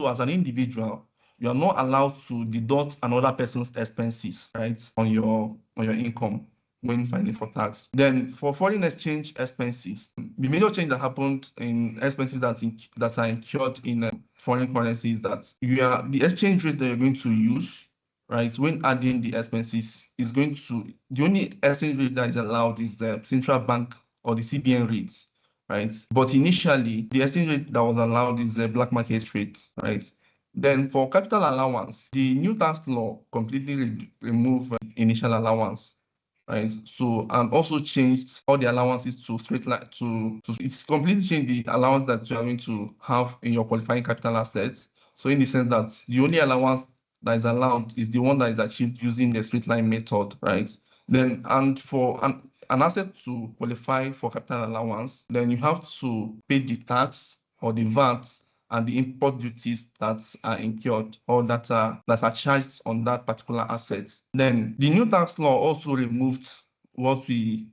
So as an individual, you are not allowed to deduct another person's expenses, right, on your income when filing for tax. Then for foreign exchange expenses, the major change that happened in expenses that are incurred in foreign currency is that the exchange rate that you're going to use, right, when adding the expenses is going to, the only exchange rate that is allowed is the central bank or the CBN rates, right? But initially, the exchange rate that was allowed is the black market rate, right? Then for capital allowance, the new tax law completely removed initial allowance, right? So, and also changed all the allowances to straight line it's completely changed the allowance that you are going to have in your qualifying capital assets. So in the sense that the only allowance that is allowed is the one that is achieved using the straight line method, right? Then, and for an asset to qualify for capital allowance, then you have to pay the tax or the VAT and the import duties that are incurred or that are charged on that particular asset. Then the new tax law also removed what we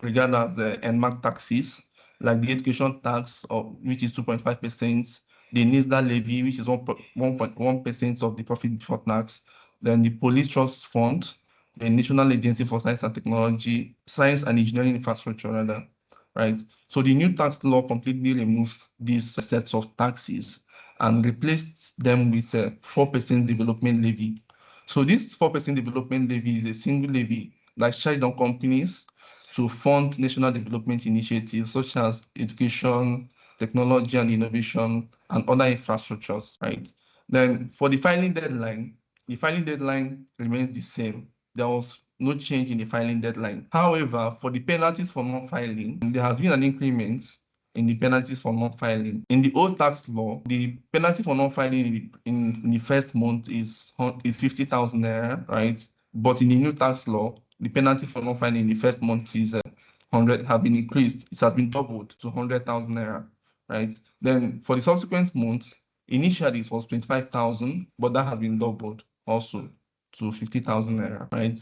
regard as the NMAC taxes, like the education tax, which is 2.5%, the NISDA levy, which is 1.1% of the profit before tax, then the police trust fund, the National Agency for Science and Technology, Science and Engineering Infrastructure, rather, right? So the new tax law completely removes these sets of taxes and replaced them with a 4% development levy. So this 4% development levy is a single levy that's charged on companies to fund national development initiatives such as education, technology and innovation, and other infrastructures, right? Then for the filing deadline remains the same. There was no change in the filing deadline. However, for the penalties for non-filing, there has been an increment in the penalties for non-filing. In the old tax law, the penalty for non-filing in the first month is 50,000 naira, right? But in the new tax law, the penalty for non-filing in the first month is 100, have been increased. It has been doubled to 100,000 naira, right? Then for the subsequent months, initially it was 25,000, but that has been doubled also to 50,000 naira, right?